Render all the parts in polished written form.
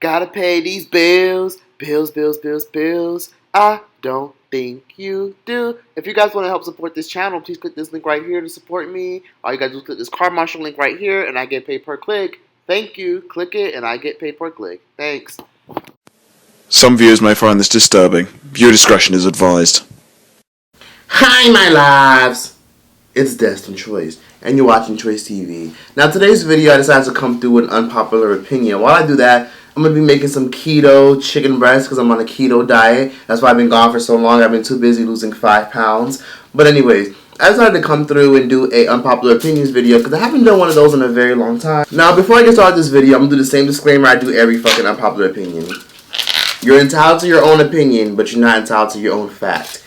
Gotta pay these bills. Bills, bills, bills, bills. I don't think you do. If you guys want to help support this channel, please click this link right here to support me. All you gotta do is click this Car Marshal link right here, and I get paid per click. Thank you. Click it, and I get paid per click. Thanks. Some viewers may find this disturbing. Viewer discretion is advised. Hi, my loves. It's Destin Troyce, and you're watching TROYCETV. Now, today's video, I decided to come through with an unpopular opinion. While I do that, I'm going to be making some keto chicken breast because I'm on a keto diet. That's why I've been gone for so long. I've been too busy losing 5 pounds. But anyways, I decided to come through and do a unpopular opinions video because I haven't done one of those in a very long time. Now, before I get started this video, I'm going to do the same disclaimer I do every fucking unpopular opinion. You're entitled to your own opinion, but you're not entitled to your own fact.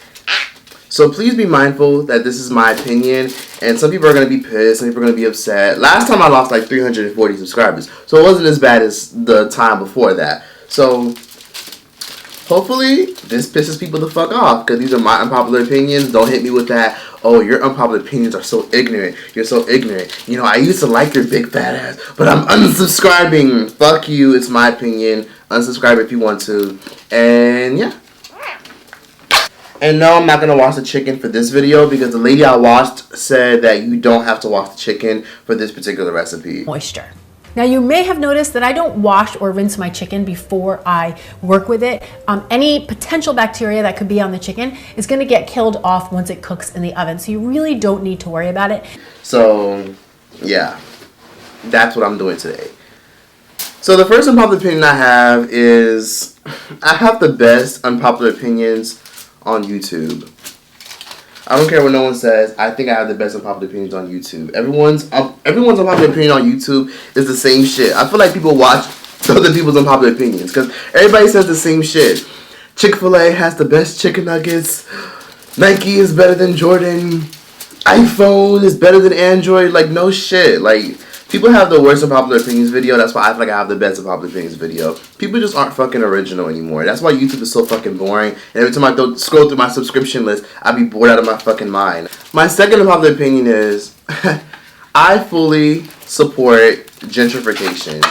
So please be mindful that this is my opinion, and some people are going to be pissed, some people are going to be upset. Last time I lost like 340 subscribers, so it wasn't as bad as the time before that. So hopefully this pisses people the fuck off, because these are my unpopular opinions. Don't hit me with that, oh, your unpopular opinions are so ignorant. You're so ignorant. You know, I used to like your big fat ass, but I'm unsubscribing. Fuck you, it's my opinion. Unsubscribe if you want to. And yeah. And no, I'm not going to wash the chicken for this video because the lady I washed said that you don't have to wash the chicken for this particular recipe. Moisture. Now you may have noticed that I don't wash or rinse my chicken before I work with it. Any potential bacteria that could be on the chicken is going to get killed off once it cooks in the oven. So you really don't need to worry about it. So yeah, that's what I'm doing today. So the first unpopular opinion I have is I have the best unpopular opinions on YouTube. I don't care what no one says. I think I have the best unpopular opinions on YouTube. Everyone's unpopular opinion on YouTube is the same shit. I feel like people watch other people's unpopular opinions because everybody says the same shit. Chick-fil-A has the best chicken nuggets. Nike is better than Jordan. iPhone is better than Android. Like, no shit. Like, people have the worst unpopular opinions video. That's why I feel like I have the best unpopular opinions video. People just aren't fucking original anymore. That's why YouTube is so fucking boring. And every time I scroll through my subscription list, I be bored out of my fucking mind. My second unpopular opinion is I fully support gentrification.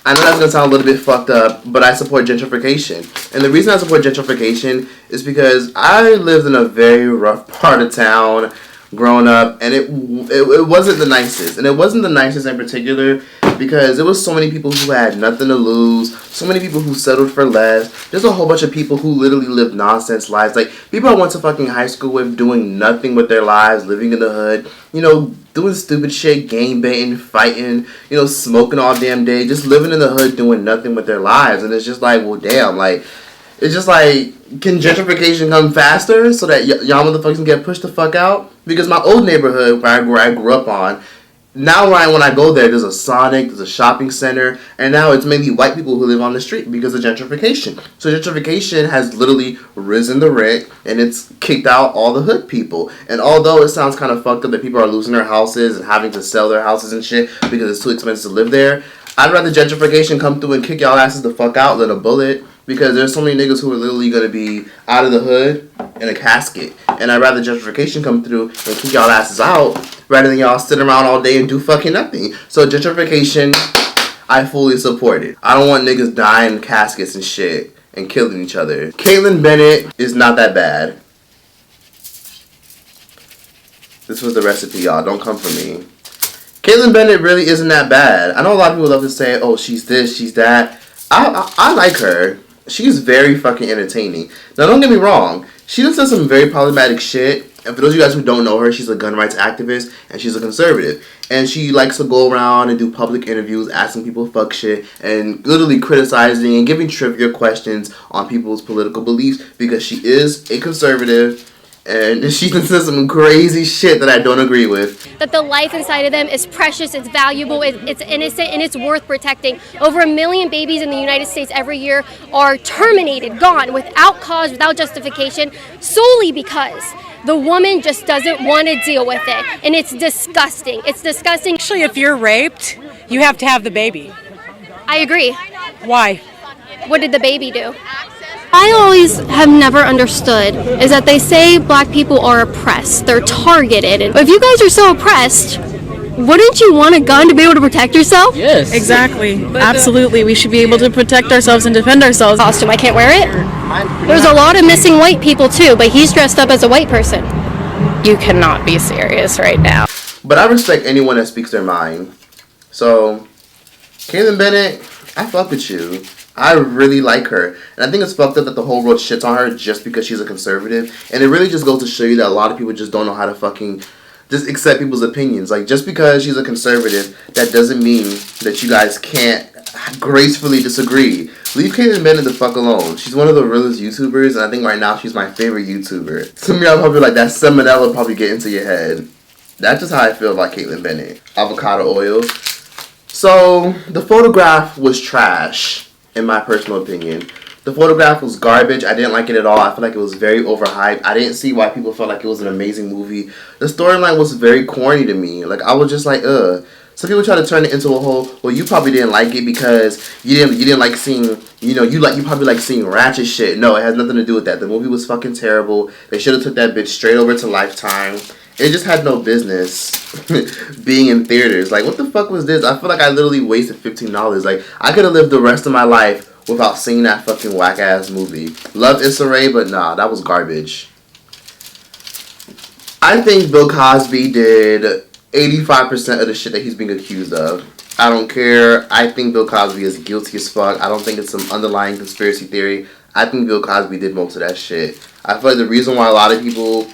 I know that's going to sound a little bit fucked up, but I support gentrification. And the reason I support gentrification is because I lived in a very rough part of town growing up, and it wasn't the nicest. And it wasn't the nicest in particular because there was so many people who had nothing to lose, so many people who settled for less. There's a whole bunch of people who literally lived nonsense lives. Like, people I went to fucking high school with doing nothing with their lives, living in the hood, you know, doing stupid shit, game baiting, fighting, you know, smoking all damn day, just living in the hood doing nothing with their lives. And it's just like, well, damn, like, it's just like, can gentrification come faster so that y'all motherfuckers can get pushed the fuck out? Because my old neighborhood where I grew up on, now when I go there, there's a Sonic, there's a shopping center, and now it's mainly white people who live on the street because of gentrification. So gentrification has literally risen the rent, and it's kicked out all the hood people. And although it sounds kind of fucked up that people are losing their houses and having to sell their houses and shit because it's too expensive to live there, I'd rather gentrification come through and kick y'all asses the fuck out than a bullet. Because there's so many niggas who are literally going to be out of the hood in a casket. And I'd rather gentrification come through and kick y'all asses out rather than y'all sit around all day and do fucking nothing. So gentrification, I fully support it. I don't want niggas dying in caskets and shit and killing each other. Caitlyn Bennett is not that bad. This was the recipe, y'all. Don't come for me. Caitlyn Bennett really isn't that bad. I know a lot of people love to say, oh, she's this, she's that. I like her. She's very fucking entertaining. Now, don't get me wrong. She does some very problematic shit. And for those of you guys who don't know her, she's a gun rights activist and she's a conservative. And she likes to go around and do public interviews asking people fuck shit and literally criticizing and giving trivia questions on people's political beliefs because she is a conservative. And she says some crazy shit that I don't agree with. That the life inside of them is precious, it's valuable, it's innocent, and it's worth protecting. Over 1 million babies in the United States every year are terminated, gone, without cause, without justification, solely because the woman just doesn't want to deal with it. And it's disgusting. It's disgusting. Actually, if you're raped, you have to have the baby. I agree. Why? What did the baby do? I always have never understood is that they say black people are oppressed, they're targeted. But if you guys are so oppressed, Wouldn't you want a gun to be able to protect yourself? Yes. Exactly. Absolutely. We should be able to protect ourselves and defend ourselves. Costume, I can't wear it. There's a lot of missing white people too, but he's dressed up as a white person. You cannot be serious right now. But I respect anyone that speaks their mind. So, Caitlyn Bennett, I fuck with you. I really like her. And I think it's fucked up that the whole world shits on her just because she's a conservative. And it really just goes to show you that a lot of people just don't know how to fucking just accept people's opinions. Like, just because she's a conservative, that doesn't mean that you guys can't gracefully disagree. Leave Caitlyn Bennett the fuck alone. She's one of the realest YouTubers, and I think right now she's my favorite YouTuber. Some of y'all probably like, that salmonella probably get into your head. That's just how I feel about Caitlyn Bennett. Avocado oil. So, the photograph was trash, in my personal opinion. The photograph was garbage. I didn't like it at all. I feel like it was very overhyped. I didn't see why people felt like it was an amazing movie. The storyline was very corny to me. Like, I was just like, ugh. Some people try to turn it into a whole, well, you probably didn't like it because you didn't like seeing, you probably like seeing ratchet shit. No, it has nothing to do with that. The movie was fucking terrible. They should have took that bitch straight over to Lifetime. It just had no business being in theaters. Like, what the fuck was this? I feel like I literally wasted $15. Like, I could have lived the rest of my life without seeing that fucking whack-ass movie. Love Issa Rae, but nah, that was garbage. I think Bill Cosby did 85% of the shit that he's being accused of. I don't care. I think Bill Cosby is guilty as fuck. I don't think it's some underlying conspiracy theory. I think Bill Cosby did most of that shit. I feel like the reason why a lot of people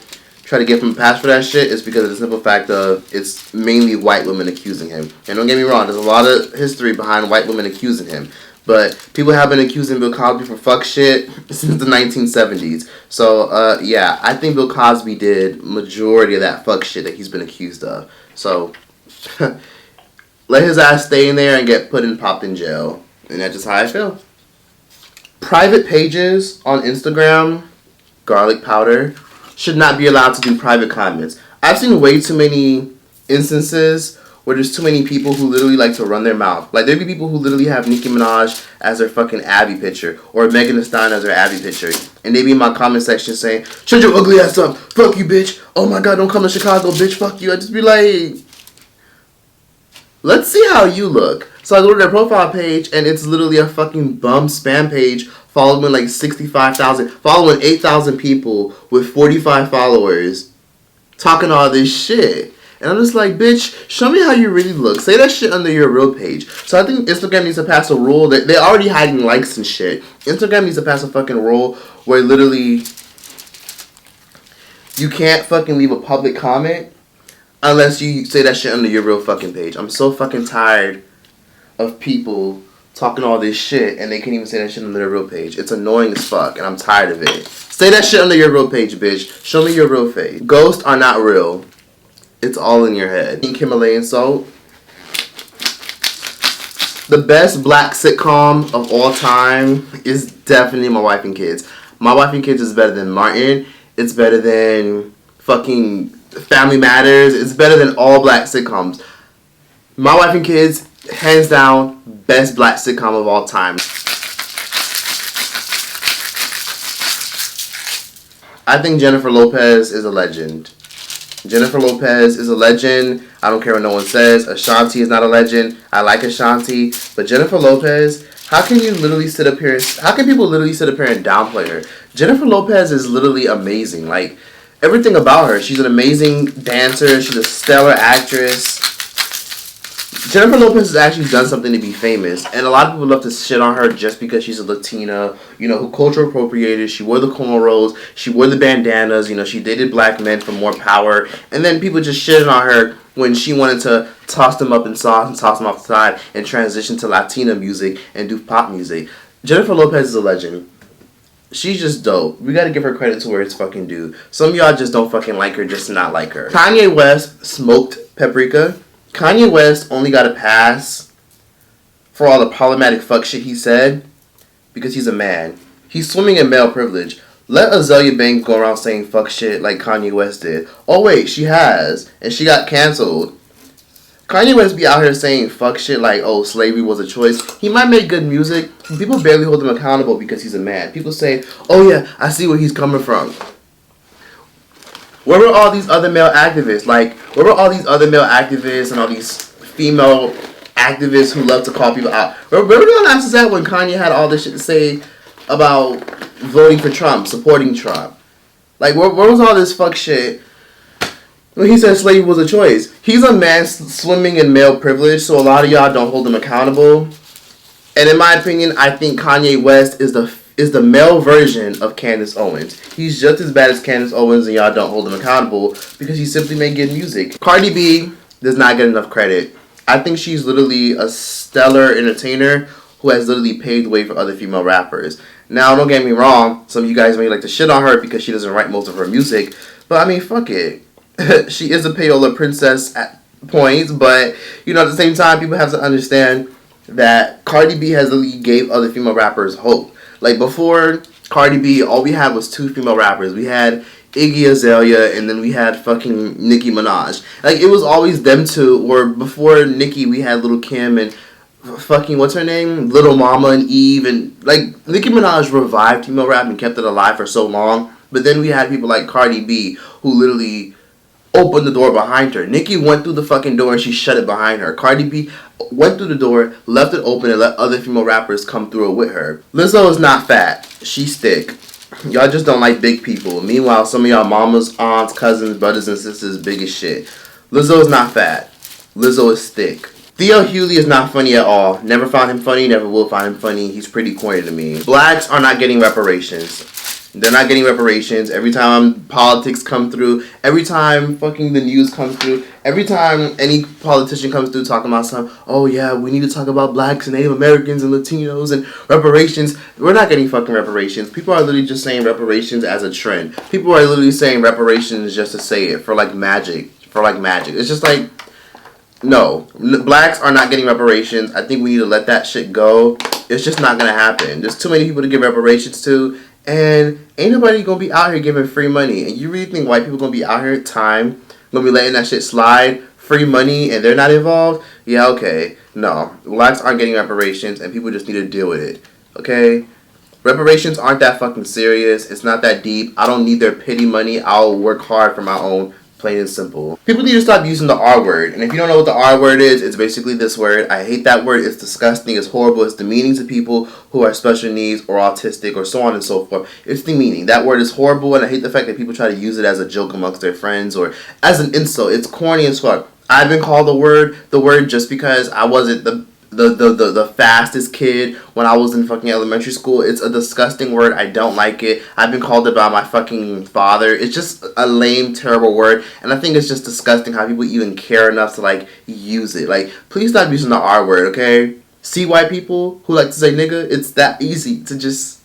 try to give him a pass for that shit is because of the simple fact of it's mainly white women accusing him. And don't get me wrong, there's a lot of history behind white women accusing him. But people have been accusing Bill Cosby for fuck shit since the 1970s. So, yeah, I think Bill Cosby did majority of that fuck shit that he's been accused of. So, let his ass stay in there and get popped in jail. And that's just how I feel. Private pages on Instagram, garlic powder, should not be allowed to do private comments. I've seen way too many instances where there's too many people who literally like to run their mouth. Like, there be people who literally have Nicki Minaj as their fucking Abby picture, or Megan Thee Stallion as their Abby picture, and they be in my comment section saying, shut your ugly ass up, fuck you, bitch, oh my god, don't come to Chicago, bitch, fuck you. I just be like, let's see how you look. So I go to their profile page, and it's literally a fucking bum spam page following like 65,000, following 8,000 people with 45 followers, talking all this shit. And I'm just like, bitch, show me how you really look. Say that shit under your real page. So I think Instagram needs to pass a rule that they're already hiding likes and shit. Instagram needs to pass a fucking rule where literally you can't fucking leave a public comment unless you say that shit under your real fucking page. I'm so fucking tired of people talking all this shit and they can't even say that shit under their real page. It's annoying as fuck and I'm tired of it. Say that shit under your real page, bitch. Show me your real face. Ghosts are not real. It's all in your head. Himalayan salt. The best black sitcom of all time is definitely My Wife and Kids. My Wife and Kids is better than Martin. It's better than fucking Family Matters. It's better than all black sitcoms. My Wife and Kids, hands down, best black sitcom of all time. I think Jennifer Lopez is a legend. Jennifer Lopez is a legend. I don't care what no one says. Ashanti is not a legend. I like Ashanti. But Jennifer Lopez, how can people literally sit up here and downplay her? Jennifer Lopez is literally amazing. Like, everything about her. She's an amazing dancer. She's a stellar actress. Jennifer Lopez has actually done something to be famous, and a lot of people love to shit on her just because she's a Latina, who culture appropriated. She wore the cornrows, she wore the bandanas, she dated black men for more power, and then people just shitted on her when she wanted to toss them up in sauce and toss them off the side and transition to Latina music and do pop music. Jennifer Lopez is a legend. She's just dope. We gotta give her credit to where it's fucking due. Some of y'all just don't fucking like her just to not like her. Kanye West smoked Paprika. Kanye West only got a pass for all the problematic fuck shit he said because he's a man. He's swimming in male privilege. Let Azalea Banks go around saying fuck shit like Kanye West did. Oh wait, she has, and she got canceled. Kanye West be out here saying fuck shit like, oh, slavery was a choice. He might make good music. People barely hold him accountable because he's a man. People say, oh yeah, I see where he's coming from. Where were all these other male activists? Like, where were all these other male activists and all these female activists who love to call people out? Where were the asses at when Kanye had all this shit to say about voting for Trump, supporting Trump? Like, where was all this fuck shit when he said slavery was a choice? He's a man swimming in male privilege, so a lot of y'all don't hold him accountable. And in my opinion, I think Kanye West is the male version of Candace Owens. He's just as bad as Candace Owens, and y'all don't hold him accountable because he simply made good music. Cardi B does not get enough credit. I think she's literally a stellar entertainer who has literally paved the way for other female rappers. Now, don't get me wrong, some of you guys may like to shit on her because she doesn't write most of her music, but I mean, fuck it. She is a payola princess at points, but, you know, at the same time, people have to understand that Cardi B has literally gave other female rappers hope. Like, before Cardi B, all we had was 2 female rappers. We had Iggy Azalea, and then we had fucking Nicki Minaj. Like, it was always them two, or before Nicki, we had Lil' Kim and fucking, what's her name? Little Mama and Eve, and, like, Nicki Minaj revived female rap and kept it alive for so long, but then we had people like Cardi B, who literally opened the door behind her. Nicki went through the fucking door and she shut it behind her. Cardi B went through the door, left it open, and let other female rappers come through it with her. Lizzo is not fat. She's thick. Y'all just don't like big people. Meanwhile, some of y'all mamas, aunts, cousins, brothers, and sisters big as shit. Lizzo is not fat. Lizzo is thick. Theo Hewley is not funny at all. Never found him funny, never will find him funny. He's pretty corny to me. Blacks are not getting reparations. They're not getting reparations. Every time politics come through, every time fucking the news comes through, every time any politician comes through talking about something, oh yeah, we need to talk about blacks and Native Americans and Latinos and reparations. We're not getting fucking reparations. People are literally just saying reparations as a trend. People are literally saying reparations just to say it for like magic. It's just like, no. Blacks are not getting reparations. I think we need to let that shit go. It's just not gonna happen. There's too many people to give reparations to. And ain't nobody gonna be out here giving free money. And you really think white people gonna be out here gonna be letting that shit slide? Free money and they're not involved? Yeah, okay. No. Blacks aren't getting reparations and people just need to deal with it. Okay? Reparations aren't that fucking serious. It's not that deep. I don't need their pity money. I'll work hard for my own. Plain and simple. People need to stop using the R word. And if you don't know what the R word is, it's basically this word. I hate that word. It's disgusting. It's horrible. It's demeaning to people who are special needs or autistic or so on and so forth. It's demeaning. That word is horrible, and I hate the fact that people try to use it as a joke amongst their friends or as an insult. It's corny as fuck. I've been called the word just because I wasn't the fastest kid when I was in fucking elementary school. It's a disgusting word. I don't like it. I've been called it by my fucking father. It's just a lame, terrible word. And I think it's just disgusting how people even care enough to, like, use it. Like, please stop using the R word, okay? See white people who like to say nigga? It's that easy to just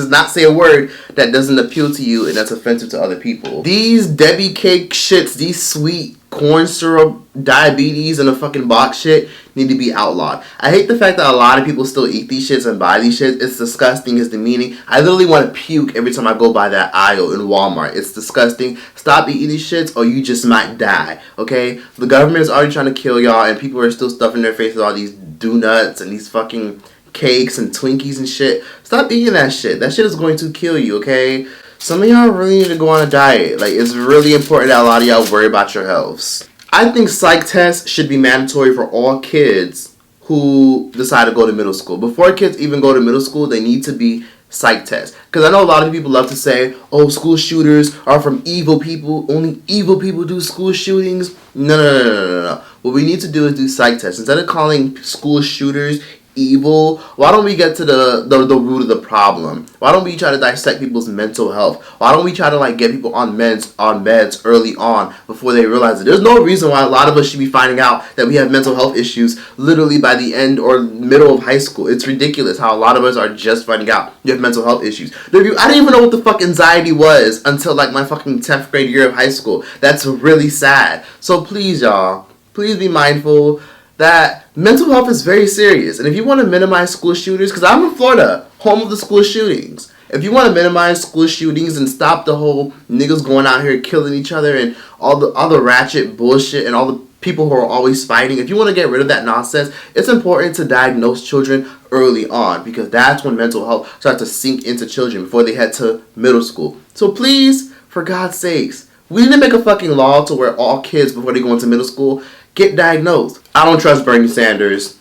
not say a word that doesn't appeal to you and that's offensive to other people. These Debbie cake shits, these sweet corn syrup, diabetes, and a fucking box shit need to be outlawed. I hate the fact that a lot of people still eat these shits and buy these shits. It's disgusting. It's demeaning. I literally want to puke every time I go by that aisle in Walmart. It's disgusting. Stop eating these shits or you just might die, okay? The government is already trying to kill y'all and people are still stuffing their face with all these donuts and these fucking cakes and Twinkies and shit. Stop eating that shit. That shit is going to kill you, okay? Some of y'all really need to go on a diet. Like, it's really important that a lot of y'all worry about your healths. I think psych tests should be mandatory for all kids who decide to go to middle school. Before kids even go to middle school, they need to be psych tests. Because I know a lot of people love to say, oh, school shooters are from evil people. Only evil people do school shootings. No. What we need to do is do psych tests. Instead of calling school shooters evil, why don't we get to the root of the problem? Why don't we try to dissect people's mental health? Why don't we try to like get people on meds early on before they realize it? There's no reason why a lot of us should be finding out that we have mental health issues literally by the end or middle of high school. It's ridiculous how a lot of us are just finding out you have mental health issues. I didn't even know what the fuck anxiety was until like my fucking 10th grade year of high school. That's really sad. So please, y'all, please be mindful that mental health is very serious. And if you want to minimize school shooters, because I'm in Florida, home of the school shootings. If you want to minimize school shootings and stop the whole niggas going out here killing each other and all the ratchet bullshit and all the people who are always fighting, if you want to get rid of that nonsense, it's important to diagnose children early on because that's when mental health starts to sink into children before they head to middle school. So please, for God's sakes, We need to make a fucking law to where all kids, before they go into middle school, get diagnosed. I don't trust Bernie Sanders.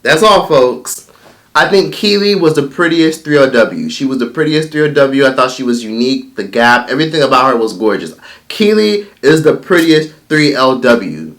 That's all, folks. I think Keely was the prettiest 3LW. She was the prettiest 3LW. I thought she was unique. The gap, everything about her was gorgeous. Keely is the prettiest 3LW.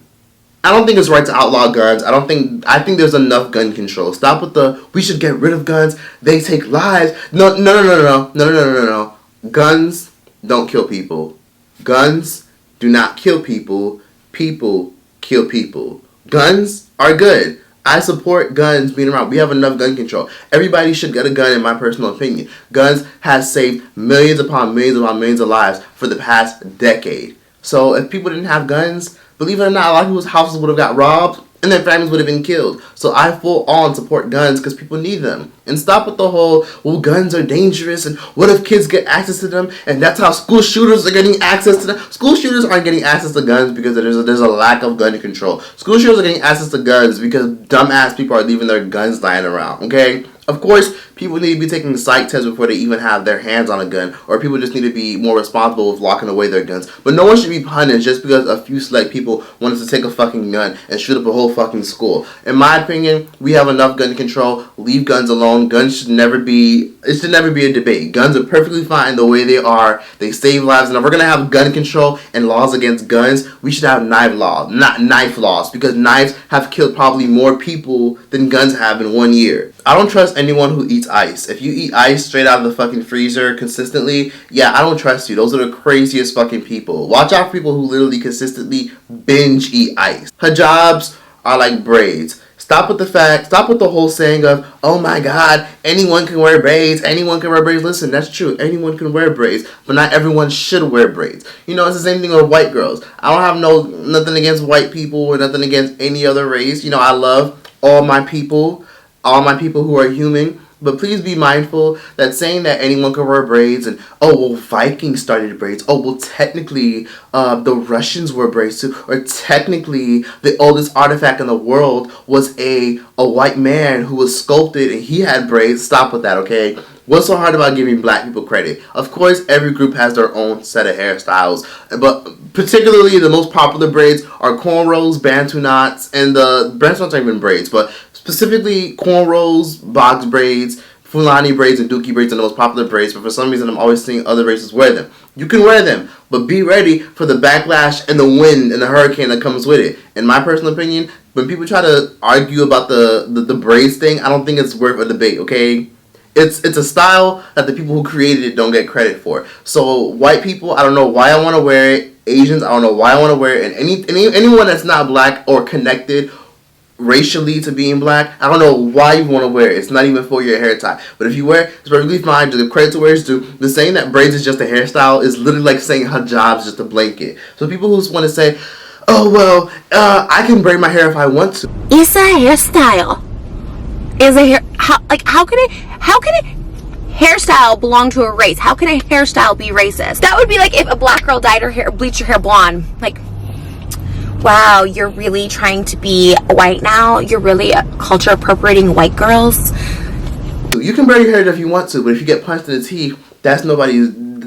I don't think it's right to outlaw guns. I think there's enough gun control. Stop with the, we should get rid of guns. They take lives. No. Guns don't kill people. Guns do not kill people. People kill people. Guns are good. I support guns being around. We have enough gun control. Everybody should get a gun, in my personal opinion. Guns has saved millions upon millions upon millions of lives for the past decade. So if people didn't have guns, believe it or not, a lot of people's houses would have got robbed and their families would have been killed. So I full on support guns because people need them. And stop with the whole, well, guns are dangerous and what if kids get access to them and that's how school shooters are getting access to them. School shooters aren't getting access to guns because there's a lack of gun control. School shooters are getting access to guns because dumbass people are leaving their guns lying around, okay? Of course, people need to be taking psych tests before they even have their hands on a gun, or people just need to be more responsible with locking away their guns. But no one should be punished just because a few select people wanted to take a fucking gun and shoot up a whole fucking school. In my opinion, we have enough gun control. Leave guns alone. Guns should never be a debate. Guns are perfectly fine the way they are. They save lives, and if we're gonna have gun control and laws against guns, we should have knife laws, not knife laws, because knives have killed probably more people than guns have in 1 year. I don't trust anyone who eats ice. If you eat ice straight out of the fucking freezer consistently, yeah, I don't trust you. Those are the craziest fucking people. Watch out for people who literally consistently binge eat ice. Hijabs are like braids. Stop with the whole saying of, oh my god, anyone can wear braids, anyone can wear braids. Listen, that's true. Anyone can wear braids, but not everyone should wear braids. You know, it's the same thing with white girls. I don't have nothing against white people or nothing against any other race. You know, I love all my people who are human, but please be mindful that saying that anyone can wear braids and, oh, well, Vikings started braids, oh, well, technically, the Russians wore braids too, or technically, the oldest artifact in the world was a white man who was sculpted and he had braids. Stop with that, okay? What's so hard about giving black people credit? Of course, every group has their own set of hairstyles, but particularly the most popular braids are cornrows, bantu knots, and the bantu knots aren't even braids, but specifically cornrows, box braids, Fulani braids, and Dookie braids are the most popular braids, but for some reason I'm always seeing other races wear them. You can wear them, but be ready for the backlash and the wind and the hurricane that comes with it. In my personal opinion, when people try to argue about the braids thing, I don't think it's worth a debate, okay? It's a style that the people who created it don't get credit for. So white people, I don't know why I want to wear it. Asians, I don't know why I want to wear it. And anyone that's not black or connected racially to being black, I don't know why you want to wear it. It's not even for your hair type. But if you wear it, it's perfectly fine. Just give credit to where it's due. The saying that braids is just a hairstyle is literally like saying hijab is just a blanket. So people who want to say, oh, well, I can braid my hair if I want to. It's a hairstyle. How can a hairstyle belong to a race? How can a hairstyle be racist? That would be like if a black girl dyed her hair, bleached her hair blonde. Like, wow, you're really trying to be white now? You're really culture appropriating white girls? You can braid your hair if you want to, but if you get punched in the teeth, that's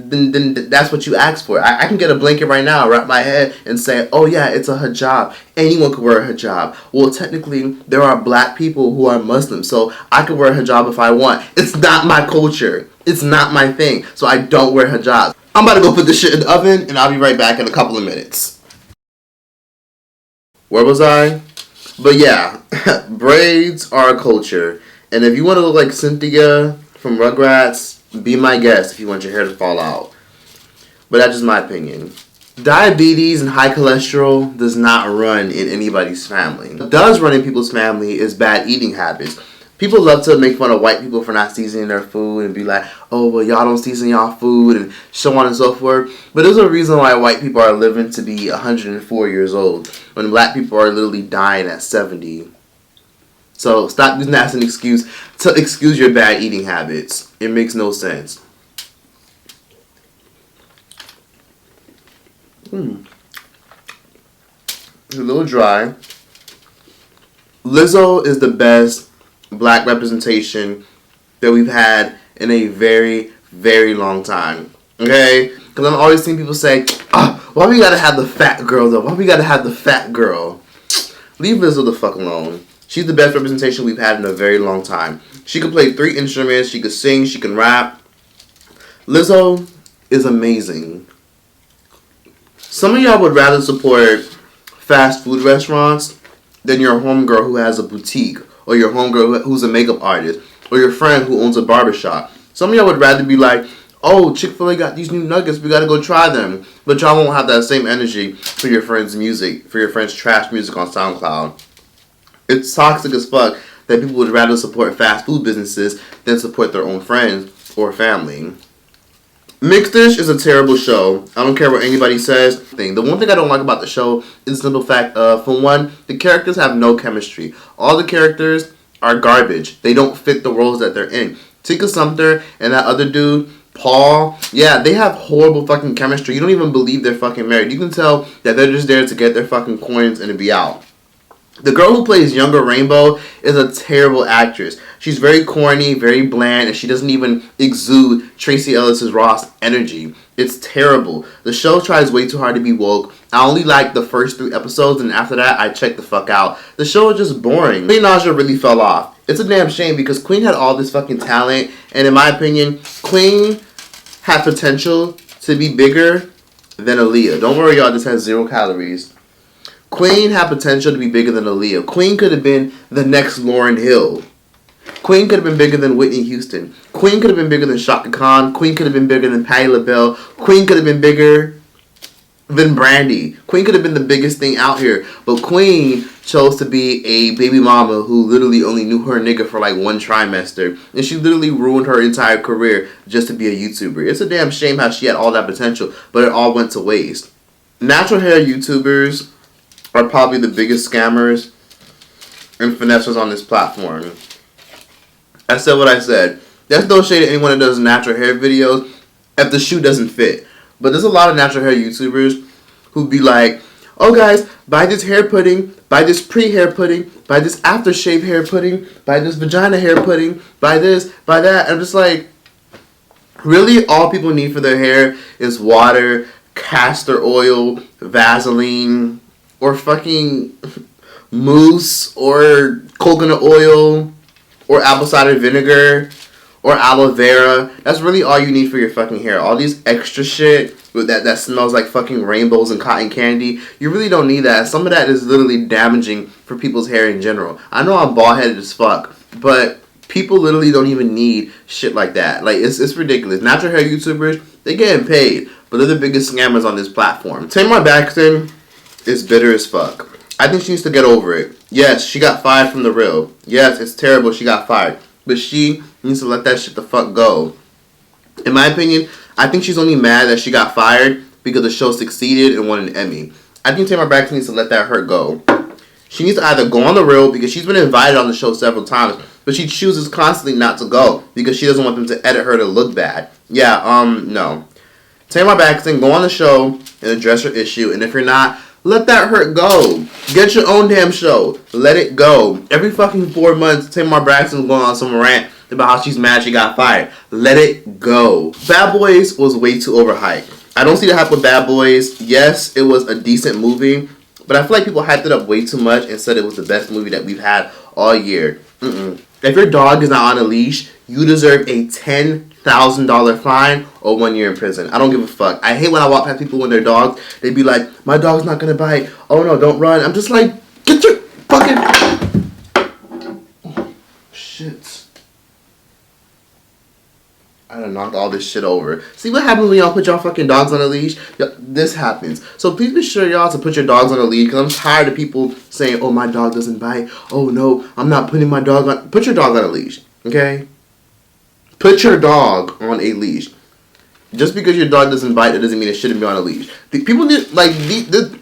then that's what you ask for. I can get a blanket right now, wrap my head, and say, oh yeah, it's a hijab. Anyone can wear a hijab. Well, technically, there are black people who are Muslim, so I can wear a hijab if I want. It's not my culture. It's not my thing, so I don't wear hijabs. I'm about to go put this shit in the oven, and I'll be right back in a couple of minutes. Where was I? But yeah, braids are a culture, and if you want to look like Cynthia from Rugrats, be my guest if you want your hair to fall out. But that's just my opinion. Diabetes and high cholesterol does not run in anybody's family. What does run in people's family is bad eating habits. People love to make fun of white people for not seasoning their food and be like, oh, well, y'all don't season y'all food and so on and so forth. But there's a reason why white people are living to be 104 years old when black people are literally dying at 70. So stop using that as an excuse to excuse your bad eating habits. It makes no sense. It's a little dry. Lizzo is the best black representation that we've had in a very, very long time. Okay? Because I'm always seeing people say, Why we gotta have the fat girl though? Why we gotta have the fat girl? Leave Lizzo the fuck alone. She's the best representation we've had in a very long time. She can play 3 instruments. She can sing. She can rap. Lizzo is amazing. Some of y'all would rather support fast food restaurants than your homegirl who has a boutique, or your homegirl who's a makeup artist, or your friend who owns a barbershop. Some of y'all would rather be like, oh, Chick-fil-A got these new nuggets, we gotta go try them. But y'all won't have that same energy for your friend's music, for your friend's trash music on SoundCloud. It's toxic as fuck that people would rather support fast food businesses than support their own friends or family. Mixed Dish is a terrible show. I don't care what anybody says. The one thing I don't like about the show is the simple fact of, for one, the characters have no chemistry. All the characters are garbage. They don't fit the roles that they're in. Tika Sumter and that other dude, Paul, yeah, they have horrible fucking chemistry. You don't even believe they're fucking married. You can tell that they're just there to get their fucking coins and to be out. The girl who plays Younger Rainbow is a terrible actress. She's very corny, very bland, and she doesn't even exude Tracy Ellis Ross energy. It's terrible. The show tries way too hard to be woke. I only like the first 3 episodes, and after that, I checked the fuck out. The show is just boring. Queen Naja really fell off. It's a damn shame because Queen had all this fucking talent, and in my opinion, Queen had potential to be bigger than Aaliyah. Don't worry, y'all, this has 0 calories. Queen had potential to be bigger than Aaliyah. Queen could have been the next Lauryn Hill. Queen could have been bigger than Whitney Houston. Queen could have been bigger than Shaka Khan. Queen could have been bigger than Patti LaBelle. Queen could have been bigger than Brandy. Queen could have been the biggest thing out here. But Queen chose to be a baby mama who literally only knew her nigga for like 1 trimester. And she literally ruined her entire career just to be a YouTuber. It's a damn shame how she had all that potential, but it all went to waste. Natural hair YouTubers are probably the biggest scammers and finessers on this platform. I said what I said. There's no shade at anyone that does natural hair videos if the shoe doesn't fit. But there's a lot of natural hair YouTubers who be like, oh guys, buy this hair pudding, buy this pre-hair pudding, buy this aftershave hair pudding, buy this vagina hair pudding, buy this, buy that. And I'm just like, really all people need for their hair is water, castor oil, Vaseline, or fucking mousse, or coconut oil, or apple cider vinegar, or aloe vera. That's really all you need for your fucking hair. All these extra shit that smells like fucking rainbows and cotton candy, you really don't need that. Some of that is literally damaging for people's hair in general. I know I'm bald-headed as fuck, but people literally don't even need shit like that. Like, it's ridiculous. Natural hair YouTubers, they getting paid, but they're the biggest scammers on this platform. Tamar Braxton is bitter as fuck. I think she needs to get over it. Yes, she got fired from The Real. Yes, it's terrible she got fired. But she needs to let that shit the fuck go. In my opinion, I think she's only mad that she got fired because the show succeeded and won an Emmy. I think Tamar Braxton needs to let that hurt go. She needs to either go on The Real because she's been invited on the show several times, but she chooses constantly not to go because she doesn't want them to edit her to look bad. Yeah, no. Tamar Braxton, go on the show and address her issue, and if you're not, let that hurt go. Get your own damn show. Let it go. Every fucking 4 months, Tamar Braxton's going on some rant about how she's mad she got fired. Let it go. Bad Boys was way too overhyped. I don't see the hype with Bad Boys. Yes, it was a decent movie, but I feel like people hyped it up way too much and said it was the best movie that we've had all year. If your dog is not on a leash, you deserve a $10,000 fine or 1 year in prison. I don't give a fuck. I hate when I walk past people with their dogs. They be like, my dog's not gonna bite. Oh no, don't run. I'm just like, get your fucking... Oh, shit. I done knocked all this shit over. See what happens when y'all put y'all fucking dogs on a leash? This happens. So please be sure y'all to put your dogs on a leash, because I'm tired of people saying, oh, my dog doesn't bite. Oh no, I'm not putting my dog on... Put your dog on a leash, okay? Put your dog on a leash. Just because your dog doesn't bite, it doesn't mean it shouldn't be on a leash. People need, like, the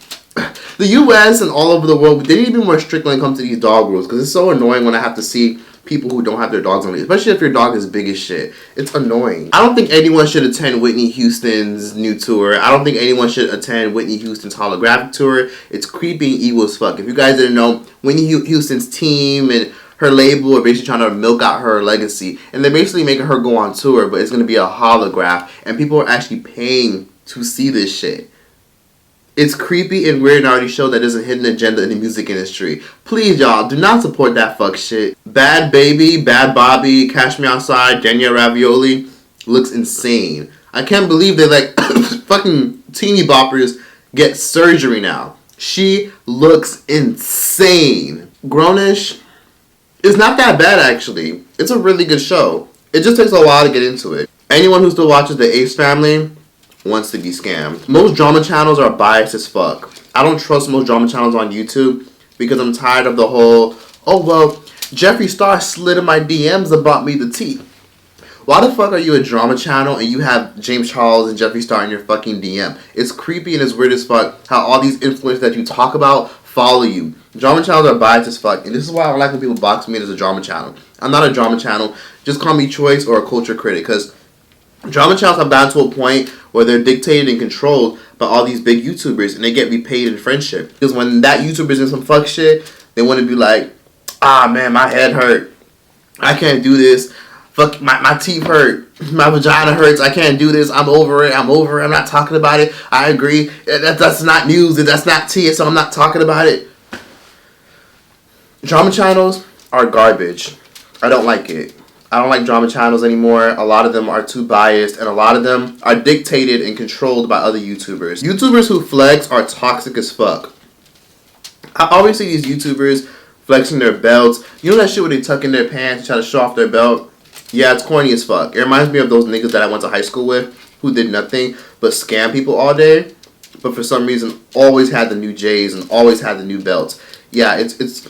U.S. and all over the world, they need to be more strict when it comes to these dog rules, because it's so annoying when I have to see people who don't have their dogs on leash, especially if your dog is big as shit. It's annoying. I don't think anyone should attend Whitney Houston's new tour. I don't think anyone should attend Whitney Houston's holographic tour. It's creepy and evil as fuck. If you guys didn't know, Whitney Houston's team and her label are basically trying to milk out her legacy, and they're basically making her go on tour, but it's going to be a holograph, and people are actually paying to see this shit. It's creepy and weird and already show that there's a hidden agenda in the music industry. Please, y'all, do not support that fuck shit. Bad Baby, Bad Bobby, Cash Me Outside, Danielle Ravioli looks insane. I can't believe they like fucking teeny boppers get surgery now. She looks insane. Grownish is not that bad actually. It's a really good show. It just takes a while to get into it. Anyone who still watches the Ace Family wants to be scammed. Most drama channels are biased as fuck. I don't trust most drama channels on YouTube because I'm tired of the whole, oh well, Jeffree Star slid in my DMs and bought me the tea. Why the fuck are you a drama channel and you have James Charles and Jeffree Star in your fucking DM? It's creepy and it's weird as fuck how all these influencers that you talk about follow you. Drama channels are biased as fuck, and this is why I don't like when people box me as a drama channel. I'm not a drama channel. Just call me Choice or a culture critic, because drama channels have gotten to a point where they're dictated and controlled by all these big YouTubers, and they get repaid in friendship. Because when that YouTuber's in some fuck shit, they want to be like, ah man, my head hurt. I can't do this. Fuck, my teeth hurt. My vagina hurts. I can't do this. I'm over it. I'm not talking about it. I agree. That's not news. That's not tea, so I'm not talking about it. Drama channels are garbage. I don't like it. I don't like drama channels anymore. A lot of them are too biased, and a lot of them are dictated and controlled by other YouTubers. YouTubers who flex are toxic as fuck. I always see these YouTubers flexing their belts. You know that shit where they tuck in their pants and try to show off their belt? Yeah, it's corny as fuck. It reminds me of those niggas that I went to high school with who did nothing but scam people all day, but for some reason always had the new J's and always had the new belts. Yeah, it's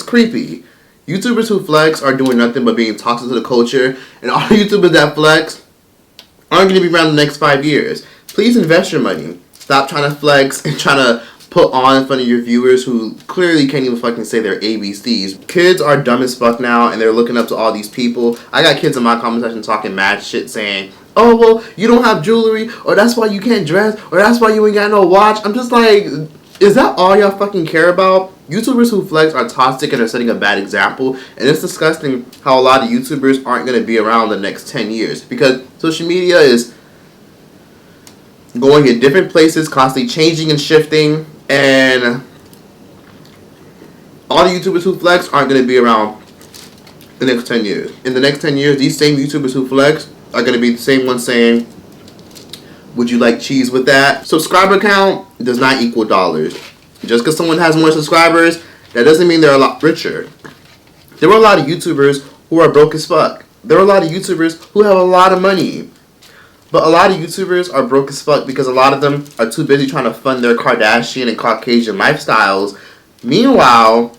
creepy. YouTubers who flex are doing nothing but being toxic to the culture, and all the YouTubers that flex aren't going to be around the next 5 years. Please invest your money. Stop trying to flex and trying to put on in front of your viewers who clearly can't even fucking say their ABCs. Kids are dumb as fuck now, and they're looking up to all these people. I got kids in my comment section talking mad shit saying, oh, well, you don't have jewelry, or that's why you can't dress, or that's why you ain't got no watch. I'm just like, is that all y'all fucking care about? YouTubers who flex are toxic and are setting a bad example, and it's disgusting how a lot of YouTubers aren't going to be around the next 10 years because social media is going in different places, constantly changing and shifting, and all the YouTubers who flex aren't going to be around the next 10 years. In the next 10 years, these same YouTubers who flex are going to be the same ones saying, would you like cheese with that? Subscriber count does not equal dollars. Just because someone has more subscribers, that doesn't mean they're a lot richer. There were a lot of YouTubers who are broke as fuck. There are a lot of YouTubers who have a lot of money. But a lot of YouTubers are broke as fuck because a lot of them are too busy trying to fund their Kardashian and Caucasian lifestyles. Meanwhile,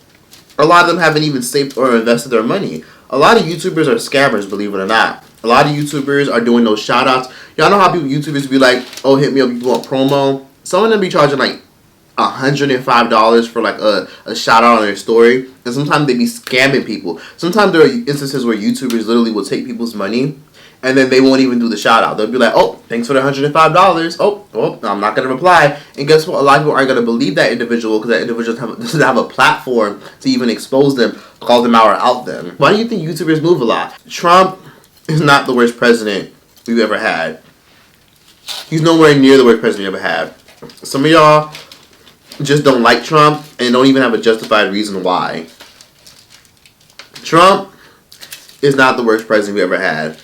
a lot of them haven't even saved or invested their money. A lot of YouTubers are scammers, believe it or not. A lot of YouTubers are doing those shout-outs. Y'all know how people YouTubers be like, oh, hit me up if you want promo? Some of them be charging like $105 for like a shout out on their story, and sometimes they be scamming people. Sometimes there are instances where YouTubers literally will take people's money and then they won't even do the shout out. They'll be like, oh, thanks for the $105. Oh, I'm not gonna reply. And guess what? A lot of people aren't gonna believe that individual because that individual doesn't have a platform to even expose them, call them out, or out them. Why do you think YouTubers move a lot? Trump is not the worst president we've ever had. He's nowhere near the worst president we ever had. Some of y'all just don't like Trump and don't even have a justified reason why. Trump is not the worst president we ever had.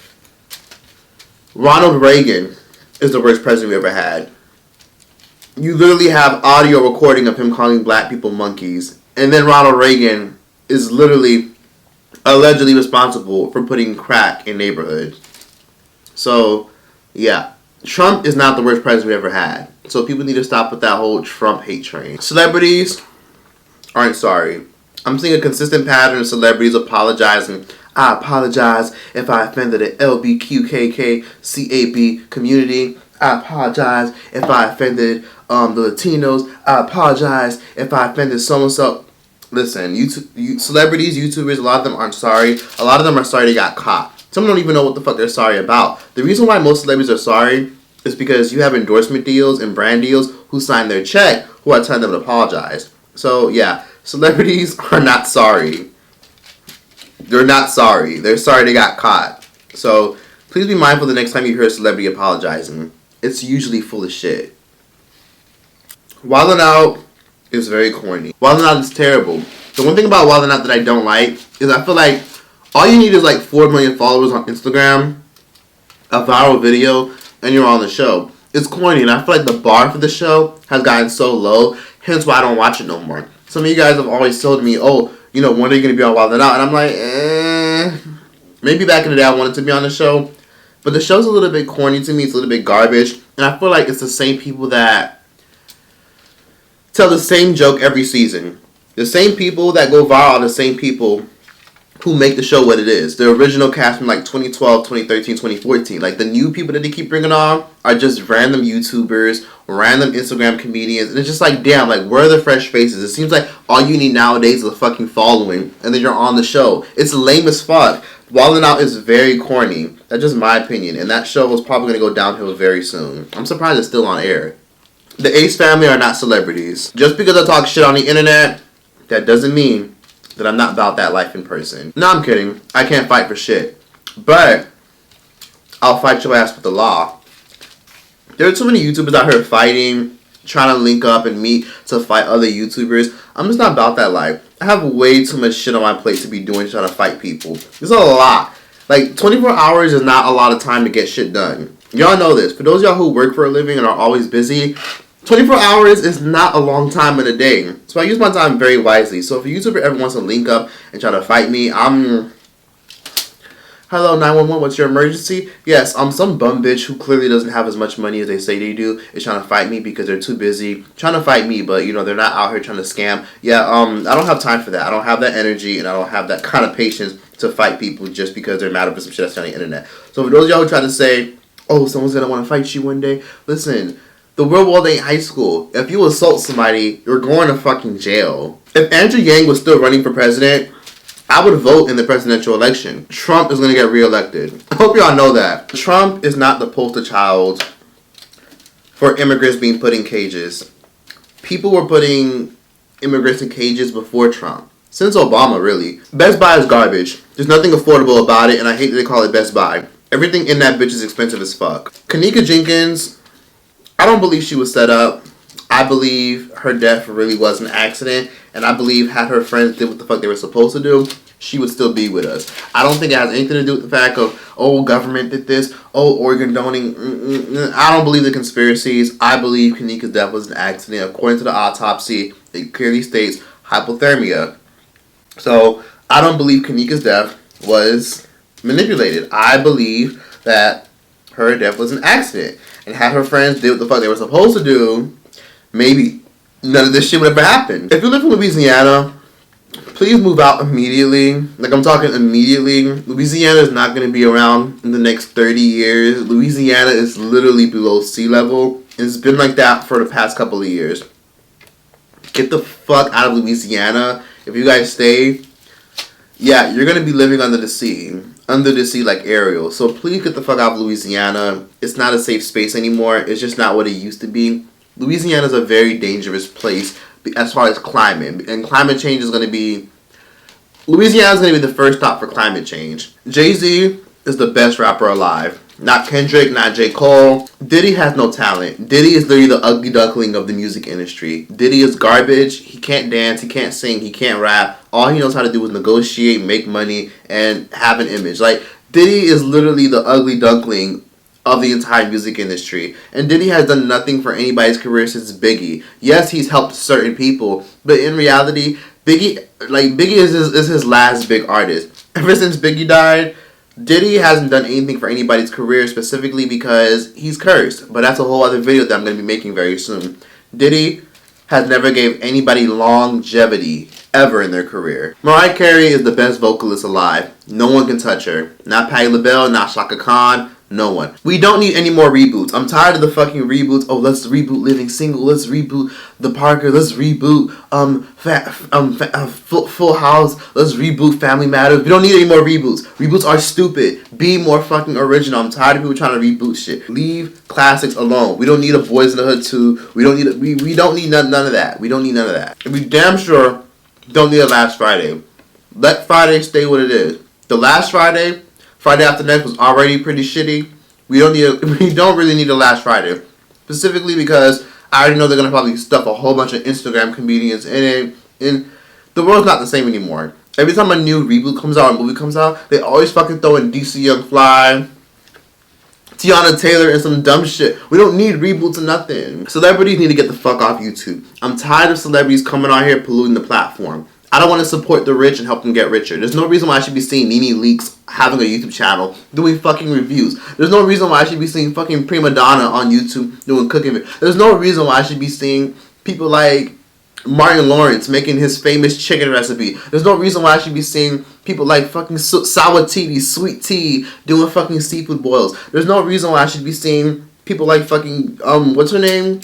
Ronald Reagan is the worst president we ever had. You literally have audio recording of him calling black people monkeys, and then Ronald Reagan is literally allegedly responsible for putting crack in neighborhoods. So, yeah. Trump is not the worst president we ever had. So people need to stop with that whole Trump hate train. Celebrities aren't sorry. I'm seeing a consistent pattern of celebrities apologizing. I apologize if I offended the LBQKKCAB community. I apologize if I offended the Latinos. I apologize if I offended so-and-so. Listen, celebrities, YouTubers, a lot of them aren't sorry. A lot of them are sorry they got caught. Some don't even know what the fuck they're sorry about. The reason why most celebrities are sorry is because you have endorsement deals and brand deals who sign their check who are telling them to apologize. So, yeah, celebrities are not sorry. They're not sorry. They're sorry they got caught. So, please be mindful the next time you hear a celebrity apologizing. It's usually full of shit. Wildin' Out is very corny. Wildin' Out is terrible. The one thing about Wildin' Out that I don't like is I feel like all you need is like 4 million followers on Instagram, a viral video, and you're on the show. It's corny, and I feel like the bar for the show has gotten so low, hence why I don't watch it no more. Some of you guys have always told me, oh, you know, when are you going to be on Wildin' Out? And I'm like, maybe back in the day I wanted to be on the show, but the show's a little bit corny to me. It's a little bit garbage, and I feel like it's the same people that tell the same joke every season. The same people that go viral are the same people who make the show what it is. The original cast from like 2012, 2013, 2014. Like the new people that they keep bringing on are just random YouTubers, random Instagram comedians. And it's just like, damn, like where are the fresh faces? It seems like all you need nowadays is a fucking following and then you're on the show. It's lame as fuck. Wildin' Out is very corny. That's just my opinion. And that show is probably going to go downhill very soon. I'm surprised it's still on air. The Ace family are not celebrities. Just because I talk shit on the internet, that doesn't mean that I'm not about that life in person. No, I'm kidding. I can't fight for shit. But I'll fight your ass with the law. There are too many YouTubers out here fighting, trying to link up and meet to fight other YouTubers. I'm just not about that life. I have way too much shit on my plate to be doing trying to fight people. It's a lot. Like, 24 hours is not a lot of time to get shit done. Y'all know this. For those of y'all who work for a living and are always busy, 24 hours is not a long time in a day. So I use my time very wisely. So if a YouTuber ever wants to link up and try to fight me, hello, 911, what's your emergency? Yes, some bum bitch who clearly doesn't have as much money as they say they do is trying to fight me because they're too busy trying to fight me, but, you know, they're not out here trying to scam. Yeah, I don't have time for that. I don't have that energy, and I don't have that kind of patience to fight people just because they're mad over some shit that's on the internet. So for those of y'all who try to say, oh, someone's going to want to fight you one day, listen, the real world ain't high school. If you assault somebody, you're going to fucking jail. If Andrew Yang was still running for president, I would vote in the presidential election. Trump is going to get reelected. I hope y'all know that. Trump is not the poster child for immigrants being put in cages. People were putting immigrants in cages before Trump. Since Obama, really. Best Buy is garbage. There's nothing affordable about it, and I hate that they call it Best Buy. Everything in that bitch is expensive as fuck. Kanika Jenkins, I don't believe she was set up. I believe her death really was an accident. And I believe had her friends did what the fuck they were supposed to do, she would still be with us. I don't think it has anything to do with the fact of, oh, government did this, oh, organ donating. I don't believe the conspiracies. I believe Kanika's death was an accident. According to the autopsy, it clearly states hypothermia. So I don't believe Kanika's death was manipulated. I believe that her death was an accident. And had her friends did what the fuck they were supposed to do, maybe none of this shit would ever happen. If you live in Louisiana, please move out immediately. Like, I'm talking immediately. Louisiana is not going to be around in the next 30 years. Louisiana is literally below sea level. It's been like that for the past couple of years. Get the fuck out of Louisiana. If you guys stay, yeah, you're going to be living under the sea. Under the sea like Ariel. So please get the fuck out of Louisiana. It's not a safe space anymore. It's just not what it used to be. Louisiana is a very dangerous place as far as climate. And climate change is going to be... Louisiana is going to be the first stop for climate change. Jay-Z is the best rapper alive. Not Kendrick, not J. Cole. Diddy has no talent. Diddy is literally the ugly duckling of the music industry. Diddy is garbage. He can't dance. He can't sing. He can't rap. All he knows how to do is negotiate, make money, and have an image. Like, Diddy is literally the ugly duckling of the entire music industry. And Diddy has done nothing for anybody's career since Biggie. Yes, he's helped certain people, but in reality, Biggie is his last big artist. Ever since Biggie died, Diddy hasn't done anything for anybody's career, specifically because he's cursed. But that's a whole other video that I'm going to be making very soon. Diddy has never gave anybody longevity ever in their career. Mariah Carey is the best vocalist alive. No one can touch her. Not Patti LaBelle, not Shaka Khan, no one. We don't need any more reboots. I'm tired of the fucking reboots. Oh, let's reboot Living Single. Let's reboot The Parker. Let's reboot Full House. Let's reboot Family Matters. We don't need any more reboots. Reboots are stupid. Be more fucking original. I'm tired of people trying to reboot shit. Leave classics alone. We don't need a Boys in the Hood 2. We don't need none of that. We don't need none of that. And we damn sure don't need a Last Friday. Let Friday stay what it is. The Last Friday After Next was already pretty shitty. We don't really need a Last Friday. Specifically because I already know they're gonna probably stuff a whole bunch of Instagram comedians in it. And the world's not the same anymore. Every time a new reboot comes out, a movie comes out, they always fucking throw in DC Young Fly, Tiana Taylor, and some dumb shit. We don't need reboots or nothing. Celebrities need to get the fuck off YouTube. I'm tired of celebrities coming on here polluting the platform. I don't want to support the rich and help them get richer. There's no reason why I should be seeing Nene Leakes having a YouTube channel doing fucking reviews. There's no reason why I should be seeing fucking Prima Donna on YouTube doing cooking. There's no reason why I should be seeing people like Martin Lawrence making his famous chicken recipe. There's no reason why I should be seeing people like fucking Sour Tea, Sweet Tea doing fucking seafood boils. There's no reason why I should be seeing people like fucking what's her name?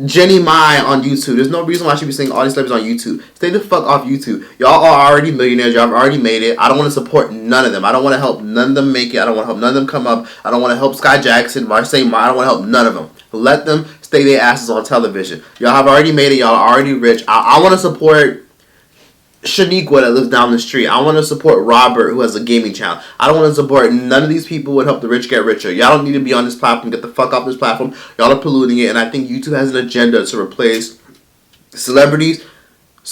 Jenny Mai on YouTube. There's no reason why I should be seeing all these celebrities on YouTube. Stay the fuck off YouTube. Y'all are already millionaires. Y'all have already made it. I don't want to support none of them. I don't want to help none of them make it. I don't want to help none of them come up. I don't want to help Sky Jackson, Marseille. I don't want to help none of them. Let them stay their asses on television. Y'all have already made it. Y'all are already rich. I want to support Shaniqua that lives down the street. I want to support Robert who has a gaming channel. I don't want to support none of these people who would help the rich get richer. Y'all don't need to be on this platform. Get the fuck off this platform. Y'all are polluting it, and I think YouTube has an agenda to replace celebrities,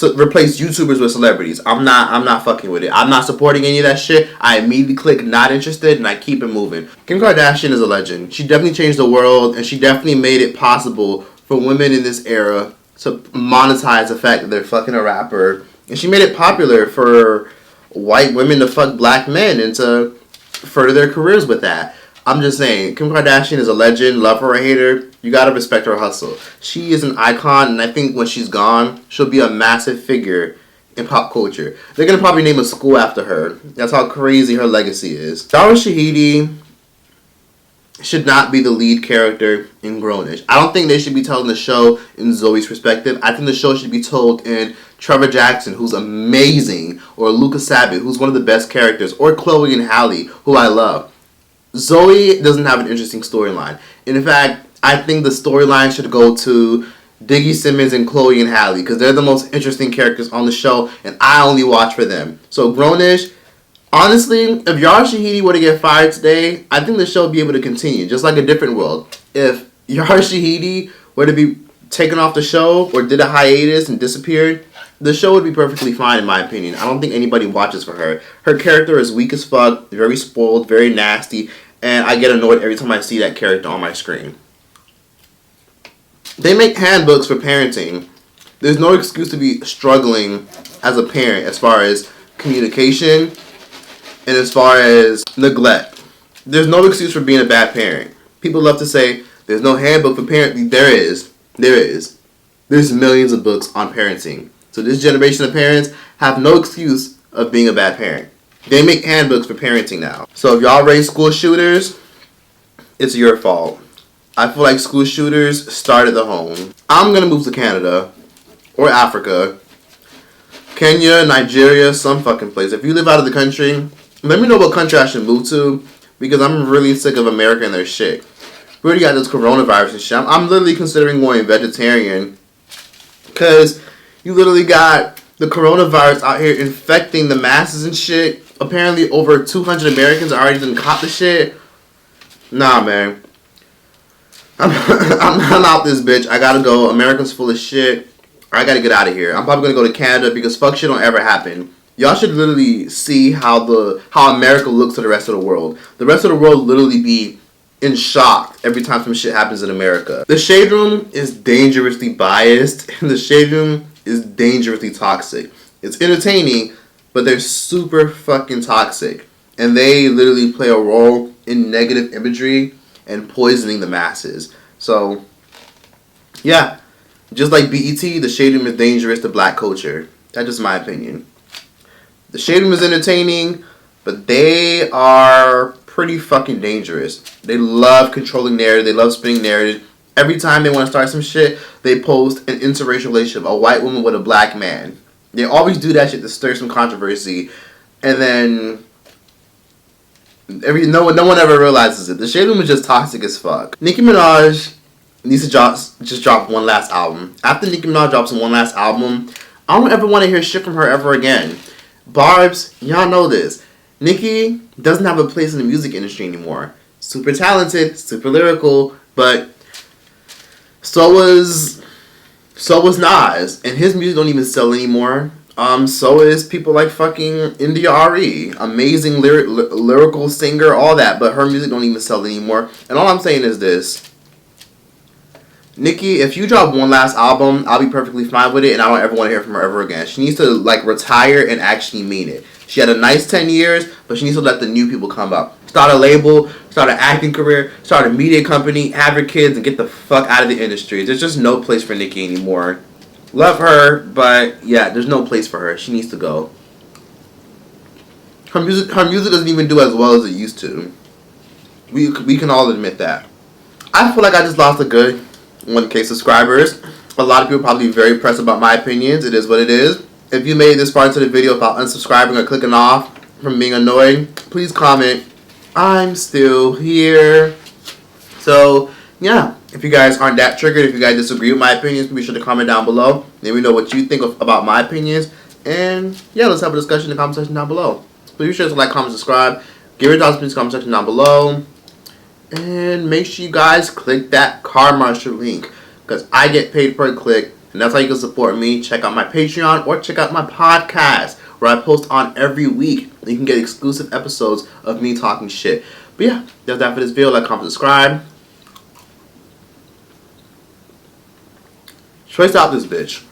replace YouTubers with celebrities. I'm not fucking with it. I'm not supporting any of that shit. I immediately click not interested, and I keep it moving. Kim Kardashian is a legend. She definitely changed the world, and she definitely made it possible for women in this era to monetize the fact that they're fucking a rapper. And she made it popular for white women to fuck black men and to further their careers with that. I'm just saying, Kim Kardashian is a legend. Love her or hate her, you gotta respect her hustle. She is an icon, and I think when she's gone, she'll be a massive figure in pop culture. They're gonna probably name a school after her. That's how crazy her legacy is. Dara Shahidi should not be the lead character in Grownish. I don't think they should be telling the show in Zoe's perspective. I think the show should be told in Trevor Jackson, who's amazing, or Luca Sabbat, who's one of the best characters, or Chloe and Halle, who I love. Zoe doesn't have an interesting storyline. In fact, I think the storyline should go to Diggy Simmons and Chloe and Halle, because they're the most interesting characters on the show, and I only watch for them. So Grownish, honestly, if Yara Shahidi were to get fired today, I think the show would be able to continue, just like A Different World. If Yara Shahidi were to be taken off the show or did a hiatus and disappeared, the show would be perfectly fine in my opinion. I don't think anybody watches for her. Her character is weak as fuck, very spoiled, very nasty, and I get annoyed every time I see that character on my screen. They make handbooks for parenting. There's no excuse to be struggling as a parent as far as communication and as far as neglect. There's no excuse for being a bad parent. People love to say there's no handbook for parenting. There is. There's millions of books on parenting. So this generation of parents have no excuse of being a bad parent. They make handbooks for parenting now. So if y'all raise school shooters, it's your fault. I feel like school shooters start at the home. I'm going to move to Canada or Africa, Kenya, Nigeria, some fucking place. If you live out of the country, let me know what country I should move to, because I'm really sick of America and their shit. We already got this coronavirus and shit. I'm literally considering going vegetarian, because you literally got the coronavirus out here infecting the masses and shit. Apparently over 200 Americans already done caught the shit. Nah, man. I'm out this bitch. I gotta go. America's full of shit. I gotta get out of here. I'm probably gonna go to Canada because fuck shit don't ever happen. Y'all should literally see how America looks to the rest of the world. The rest of the world literally be in shock every time some shit happens in America. The Shade Room is dangerously biased, and the Shade Room is dangerously toxic. It's entertaining, but they're super fucking toxic. And they literally play a role in negative imagery and poisoning the masses. So, yeah. Just like BET, the Shade Room is dangerous to black culture. That's just my opinion. The Shade Room is entertaining, but they are pretty fucking dangerous. They love controlling narrative. They love spinning narrative. Every time they want to start some shit, they post an interracial relationship, a white woman with a black man. They always do that shit to stir some controversy, and then no one ever realizes it. The Shade Room is just toxic as fuck. Nicki Minaj needs to just drop one last album. After Nicki Minaj drops one last album, I don't ever want to hear shit from her ever again. Barbs, y'all know this. Nicki doesn't have a place in the music industry anymore. Super talented, super lyrical, but So was Nas, and his music don't even sell anymore. So is people like fucking India RE, amazing lyrical singer, all that, but her music don't even sell anymore. And all I'm saying is this: Nicki, if you drop one last album, I'll be perfectly fine with it, and I don't ever want to hear from her ever again. She needs to like retire and actually mean it. She had a nice 10 years, but she needs to let the new people come up. Start a label, start an acting career, start a media company, have her kids, and get the fuck out of the industry. There's just no place for Nicki anymore. Love her, but yeah, there's no place for her. She needs to go. Her music doesn't even do as well as it used to. We can all admit that. I feel like I just lost a good 1K subscribers. A lot of people probably be very pressed about my opinions. It is what it is. If you made this far into the video without unsubscribing or clicking off from being annoying, please comment. I'm still here. So, yeah. If you guys aren't that triggered, if you guys disagree with my opinions, be sure to comment down below. Let me know what you think about my opinions. And, yeah, let's have a discussion in the comment section down below. Please be sure to like, comment, subscribe. Give your thoughts in the comment section down below. And make sure you guys click that car marshal link, because I get paid per click. And that's how you can support me. Check out my Patreon or check out my podcast, where I post on every week. You can get exclusive episodes of me talking shit. But yeah, that's that for this video. Like, comment, subscribe. Troyce out this bitch.